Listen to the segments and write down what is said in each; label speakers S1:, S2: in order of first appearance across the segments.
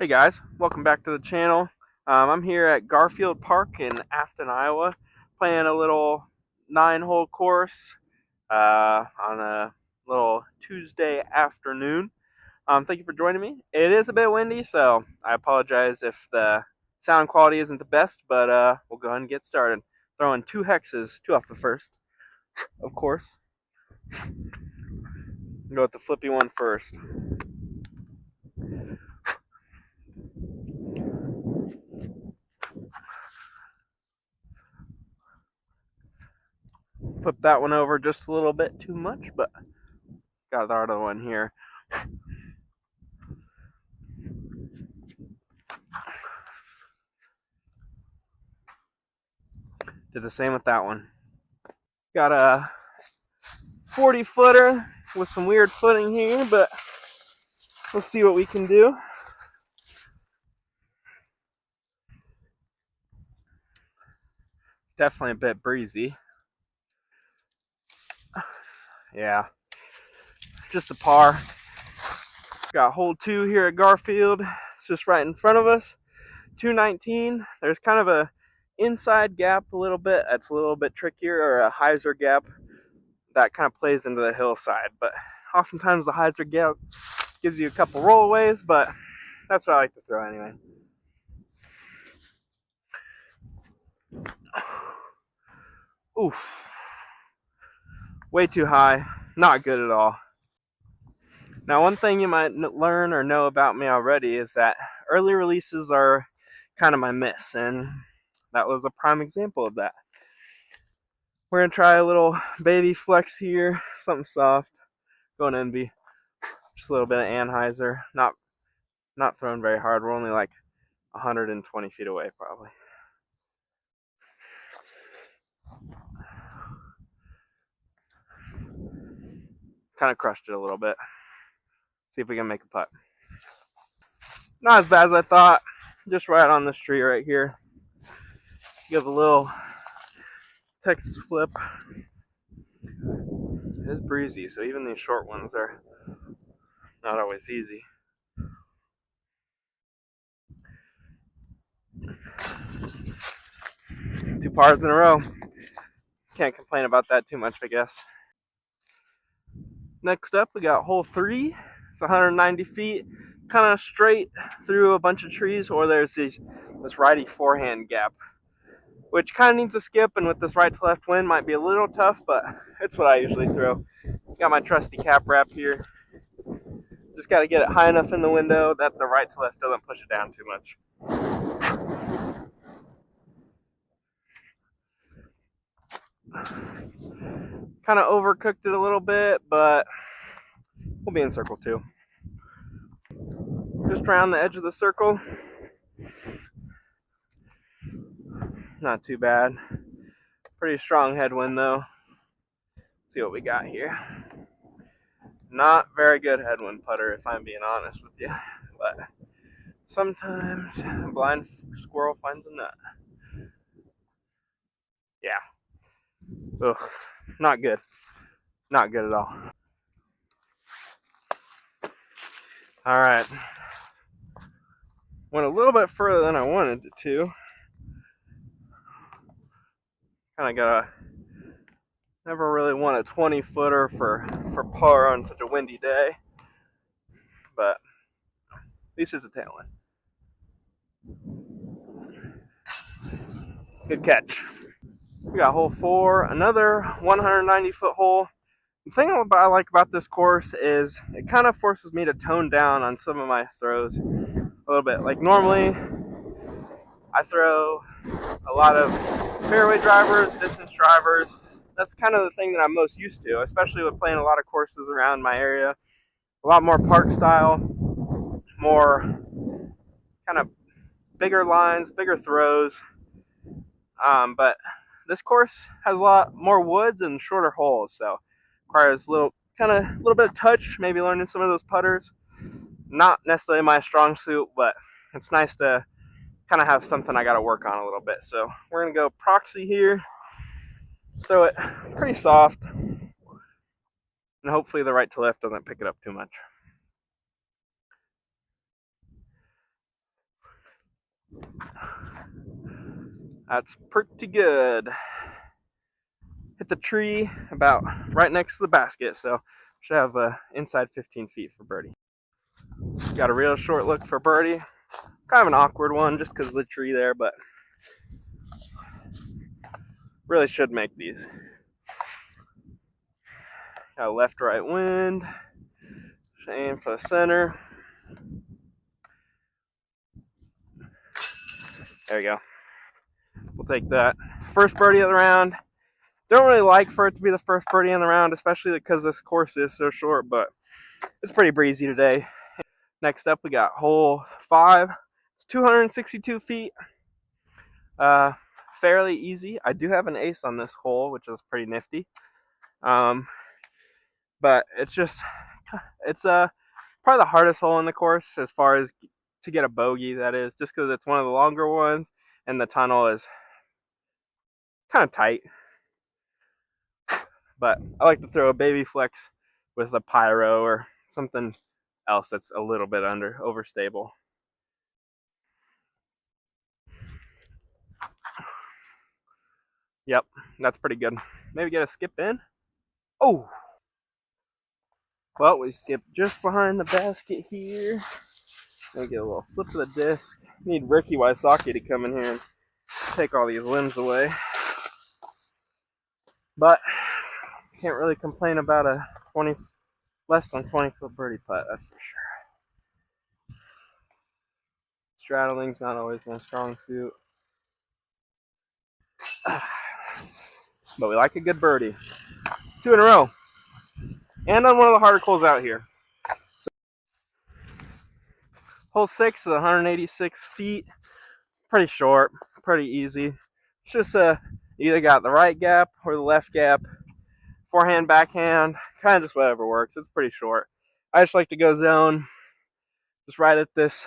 S1: Hey guys, welcome back to the channel. I'm here at Garfield Park in Afton, Iowa, playing a little 9-hole course on a little Tuesday afternoon. Thank you for joining me. It is a bit windy, so I apologize if the sound quality isn't the best, but we'll go ahead and get started. Throwing 2 hexes, 2 off the first, of course. Go with the flippy one first. Flip that one over just a little bit too much, but got the other one here. Did the same with that one. Got a 40-footer with some weird footing here, but we'll see what we can do. Definitely a bit breezy. Yeah, just a par. Got hole 2 here at Garfield. It's just right in front of us. 219. There's kind of a inside gap a little bit. That's a little bit trickier, or a hyzer gap that kind of plays into the hillside. But oftentimes the hyzer gap gives you a couple rollaways, but that's what I like to throw anyway. Oof. Way too high. Not good at all. Now, one thing you might learn or know about me already is that early releases are kind of my miss, and that was a prime example of that. We're going to try a little baby flex here, something soft, going NB, just a little bit of anhyzer, not throwing very hard. We're only like 120 feet away probably. Kind of crushed it a little bit. See if we can make a putt. Not as bad as I thought, just right on this tree right here. Give a little Texas flip. It is breezy, so even these short ones are not always easy. Two pars in a row. Can't complain about that too much, I guess. Next up, we got hole 3. It's 190 feet, kind of straight through a bunch of trees, or there's this righty forehand gap, which kind of needs a skip, and with this right to left wind might be a little tough, but it's what I usually throw. Got my trusty cap wrap here. Just got to get it high enough in the window that the right to left doesn't push it down too much. Kind of overcooked it a little bit, but we'll be in circle 2. Just around the edge of the circle. Not too bad. Pretty strong headwind though. See what we got here. Not very good headwind putter, if I'm being honest with you, but sometimes a blind squirrel finds a nut. Yeah. Ugh. Not good. Not good at all. Alright. Went a little bit further than I wanted it to. Kind of got a... Never really want a 20-footer for par on such a windy day. But at least it's a tailwind. Good catch. We got hole 4, another 190-foot hole. The thing I like about this course is it kind of forces me to tone down on some of my throws a little bit. Like normally, I throw a lot of fairway drivers, distance drivers. That's kind of the thing that I'm most used to, especially with playing a lot of courses around my area. A lot more park style, more kind of bigger lines, bigger throws. But this course has a lot more woods and shorter holes, so requires a little bit of touch, maybe learning some of those putters. Not necessarily my strong suit, but it's nice to kind of have something I got to work on a little bit. So we're gonna go proxy here, throw it pretty soft, and hopefully the right to left doesn't pick it up too much. That's pretty good. Hit the tree about right next to the basket, so should have inside 15 feet for birdie. Got a real short look for birdie. Kind of an awkward one just because of the tree there, but really should make these. Got a left-right wind. Aim for the center. There you go. We'll take that. First birdie of the round. Don't really like for it to be the first birdie in the round, especially because this course is so short, but it's pretty breezy today. Next up, we got hole 5. It's 262 feet. Fairly easy. I do have an ace on this hole, which is pretty nifty. But it's probably the hardest hole in the course as far as to get a bogey, that is, just because it's one of the longer ones and the tunnel is kind of tight. But I like to throw a baby flex with a pyro or something else that's a little bit overstable. Yep, that's pretty good. Maybe get a skip in. Oh! Well, we skipped just behind the basket here. Maybe get a little flip of the disc. Need Ricky Wysocki to come in here and take all these limbs away. But can't really complain about a less than 20-foot birdie putt, that's for sure. Straddling's not always my strong suit. But we like a good birdie. 2 in a row. And on one of the harder holes out here. So, hole 6 is 186 feet. Pretty short, pretty easy. It's just you either got the right gap or the left gap. Forehand, backhand, kind of just whatever works. It's pretty short. I just like to go zone. Just right at this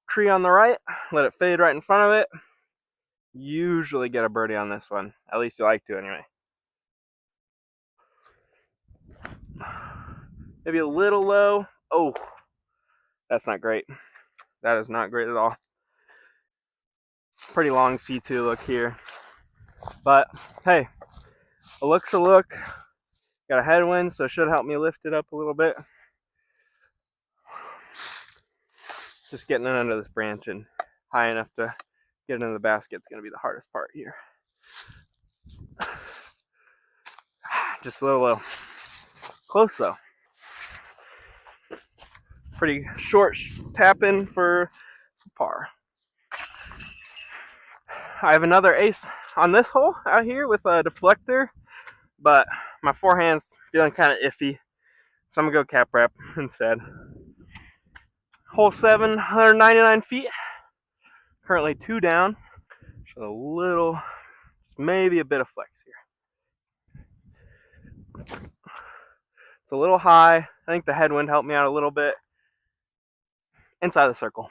S1: tree on the right. Let it fade right in front of it. Usually get a birdie on this one. At least you like to anyway. Maybe a little low. Oh, that's not great. That is not great at all. Pretty long C2 look here. But hey, a look's a look. Got a headwind, so it should help me lift it up a little bit. Just getting it under this branch and high enough to get into the basket is going to be the hardest part here. Just a little low. Close though. Pretty short tap in for par. I have another ace on this hole out here with a deflector, but my forehand's feeling kind of iffy, so I'm gonna go cap rep instead. Hole 7, 199 feet. Currently 2 down. Just a little, just maybe a bit of flex here. It's a little high. I think the headwind helped me out a little bit. Inside the circle.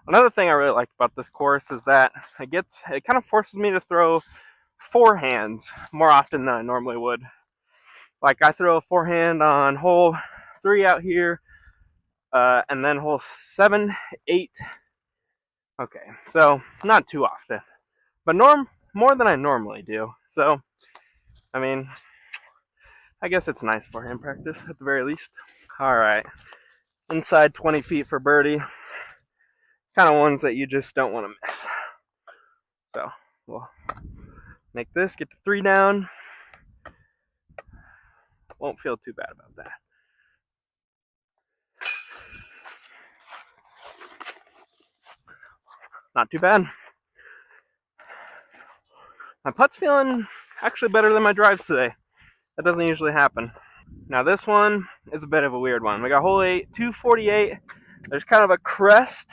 S1: Another thing I really like about this course is that it kind of forces me to throw forehands more often than I normally would. Like I throw a forehand on hole 3 out here, and then hole 7, 8. Okay, so not too often, but more than I normally do. So, I mean, I guess it's nice forehand practice at the very least. All right, inside 20 feet for birdie. Kind of ones that you just don't want to miss. So we'll make this, get to 3 down. Won't feel too bad about that. Not too bad. My putt's feeling actually better than my drives today. That doesn't usually happen. Now this one is a bit of a weird one. We got hole 8, 248. There's kind of a crest,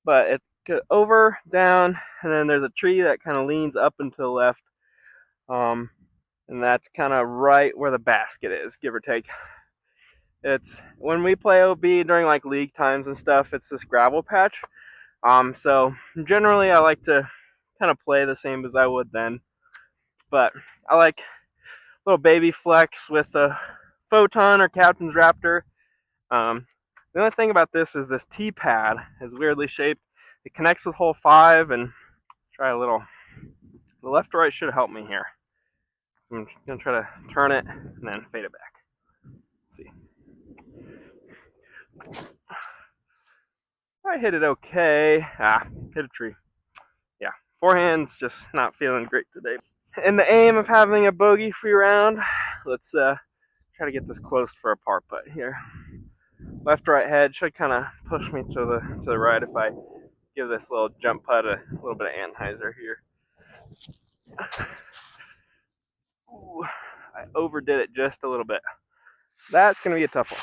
S1: but it's over, down, and then there's a tree that kind of leans up and to the left. And that's kind of right where the basket is, give or take. It's when we play OB during like league times and stuff, it's this gravel patch. So generally I like to kind of play the same as I would then. But I like a little baby flex with a Photon or Captain's Raptor. The only thing about this is this T-pad is weirdly shaped. It connects with hole 5, and try a little. The left to right should help me here. So I'm going to try to turn it and then fade it back. Let's see. I hit it okay. Hit a tree. Yeah, forehand's just not feeling great today. In the aim of having a bogey-free round, let's try to get this close for a par putt here. Left-right head should kind of push me to the right if I give this little jump putt a little bit of Anheuser here. Ooh, I overdid it just a little bit. That's going to be a tough one.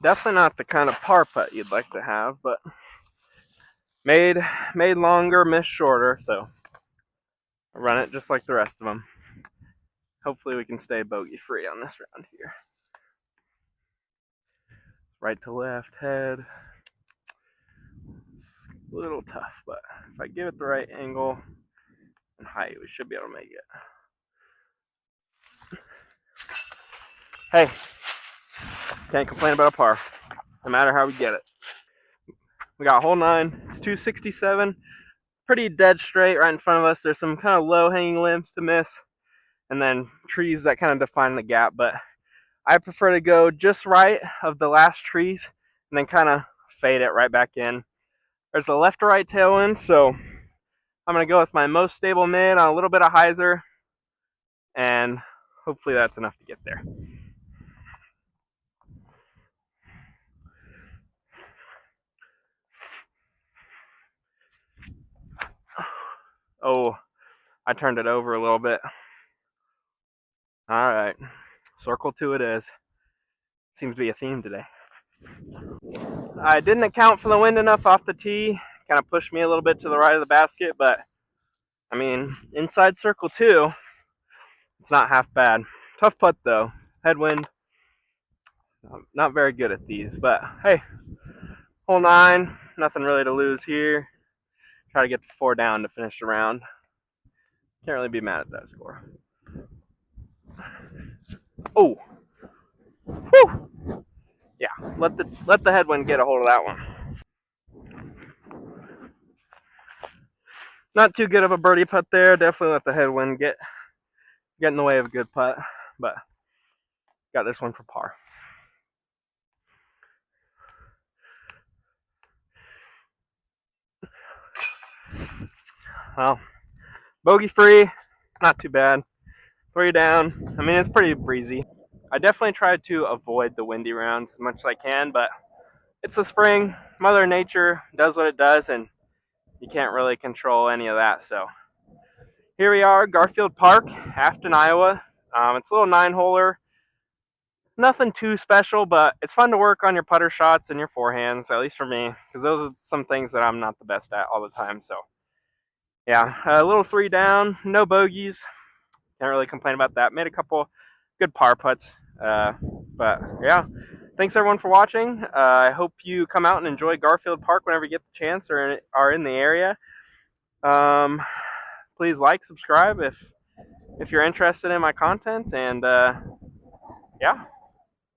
S1: Definitely not the kind of par putt you'd like to have, but made longer, missed shorter, so I run it just like the rest of them. Hopefully we can stay bogey free on this round here. Right to left head. It's a little tough, but if I give it the right angle and height, we should be able to make it. Hey, can't complain about a par, no matter how we get it. We got hole 9. It's 267. Pretty dead straight right in front of us. There's some kind of low-hanging limbs to miss, and then trees that kind of define the gap, but I prefer to go just right of the last trees and then kind of fade it right back in. There's a left to right tailwind, so I'm going to go with my most stable mid on a little bit of hyzer, and hopefully that's enough to get there. Oh, I turned it over a little bit. All right, circle 2 it is. Seems to be a theme today. I didn't account for the wind enough off the tee. Kind of pushed me a little bit to the right of the basket, but I mean, inside circle 2, it's not half bad. Tough putt though. Headwind. I'm not very good at these, but hey, hole 9, nothing really to lose here. Try to get the 4 down to finish the round. Can't really be mad at that score. Oh, whew. Yeah, let the headwind get a hold of that one. Not too good of a birdie putt there. Definitely let the headwind get in the way of a good putt, but got this one for par. Well, bogey free, not too bad. 3 down. I mean, it's pretty breezy. I definitely try to avoid the windy rounds as much as I can, but it's the spring. Mother Nature does what it does, and you can't really control any of that. So here we are, Garfield Park, Afton, Iowa. It's a little 9-holer. Nothing too special, but it's fun to work on your putter shots and your forehands, at least for me, because those are some things that I'm not the best at all the time. So yeah, a little 3 down, no bogeys. Can't really complain about that. Made a couple good par putts. But yeah, thanks everyone for watching. I hope you come out and enjoy Garfield Park whenever you get the chance or are in the area. Please like, subscribe if you're interested in my content, and yeah.